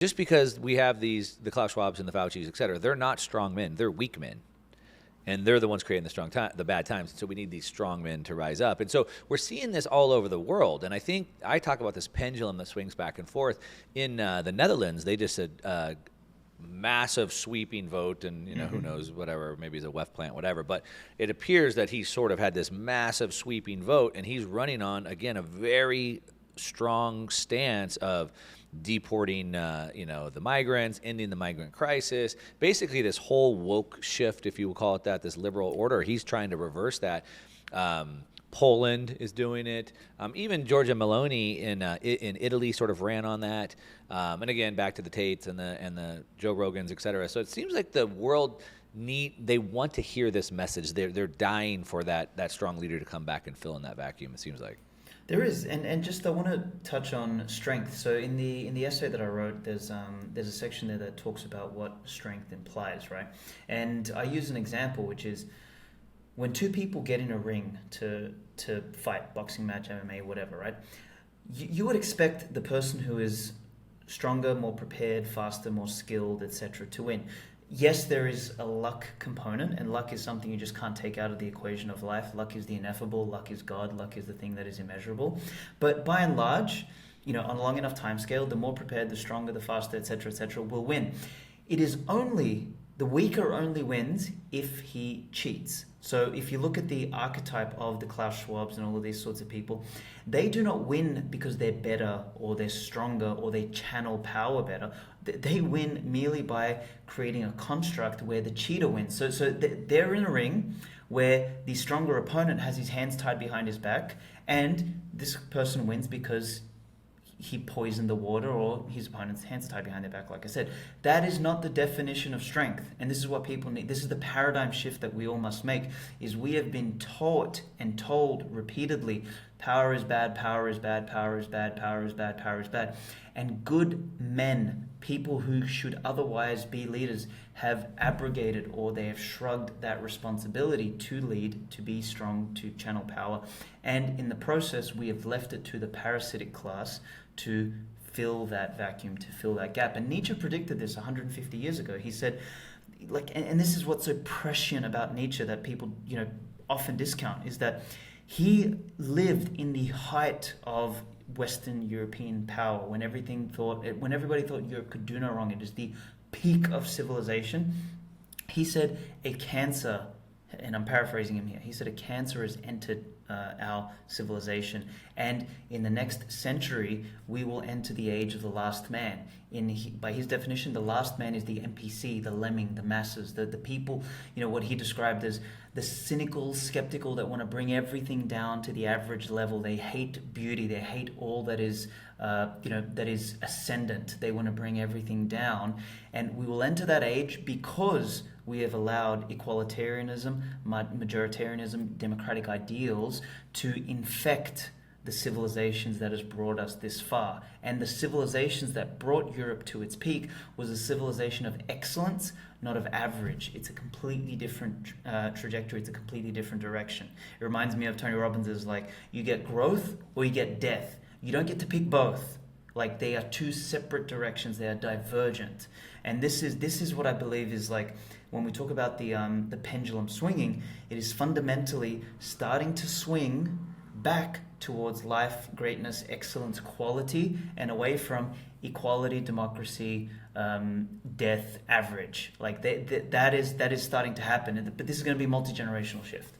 just because we have the Klaus Schwabs and the Faucis, et cetera, they're not strong men. They're weak men. And they're the ones creating the bad times. So we need these strong men to rise up. And so we're seeing this all over the world. And I think I talk about this pendulum that swings back and forth. In the Netherlands, they just said massive sweeping vote, and who knows, whatever, maybe it's a WEF plant, whatever. But it appears that he sort of had this massive sweeping vote, and he's running on, again, a very strong stance of deporting, the migrants, ending the migrant crisis, basically this whole woke shift, if you will call it that, this liberal order. He's trying to reverse that. Poland is doing it. Even Giorgia Meloni in Italy sort of ran on that. And again, back to the Tates and the Joe Rogans, et cetera. So it seems like the world they want to hear this message. They're dying for that strong leader to come back and fill in that vacuum. It seems like. There is, and just I want to touch on strength. So in the essay that I wrote, there's a section there that talks about what strength implies, right? And I use an example, which is when two people get in a ring to fight, boxing match, MMA, whatever, right? You would expect the person who is stronger, more prepared, faster, more skilled, etc., to win. Yes, there is a luck component, and luck is something you just can't take out of the equation of life. Luck is the ineffable, luck is God, luck is the thing that is immeasurable. But by and large, on a long enough time scale, the more prepared, the stronger, the faster, etc., will win. It is only, the weaker only wins if he cheats. So if you look at the archetype of the Klaus Schwabs and all of these sorts of people, they do not win because they're better or they're stronger or they channel power better. They win merely by creating a construct where the cheater wins. So they're in a ring where the stronger opponent has his hands tied behind his back, and this person wins because he poisoned the water or his opponent's hands tied behind their back, like I said. That is not the definition of strength. And this is what people need. This is the paradigm shift that we all must make, is we have been taught and told repeatedly, power is bad, power is bad, power is bad, power is bad, power is bad. And good men, people who should otherwise be leaders, have abrogated or they have shrugged that responsibility to lead, to be strong, to channel power. And in the process, we have left it to the parasitic class to fill that vacuum, to fill that gap. And Nietzsche predicted this 150 years ago. He said, and this is what's so prescient about Nietzsche that people, often discount, is that he lived in the height of Western European power, when everybody thought Europe could do no wrong. It is the peak of civilization. He said a cancer, and I'm paraphrasing him here, he said a cancer has entered our civilization, and in the next century we will enter the age of the last man. By his definition, the last man is the NPC, the lemming, the masses, the people, what he described as the cynical, skeptical that want to bring everything down to the average level. They hate beauty, they hate all that is that is ascendant. They want to bring everything down, and we will enter that age because we have allowed equalitarianism, majoritarianism, democratic ideals to infect the civilizations that has brought us this far. And the civilizations that brought Europe to its peak was a civilization of excellence, not of average. It's a completely different trajectory. It's a completely different direction. It reminds me of Tony Robbins' you get growth or you get death. You don't get to pick both. They are two separate directions. They are divergent. And this is what I believe is when we talk about the pendulum swinging, it is fundamentally starting to swing back towards life, greatness, excellence, quality, and away from equality, democracy, death, average. That is starting to happen. But this is going to be a multi-generational shift.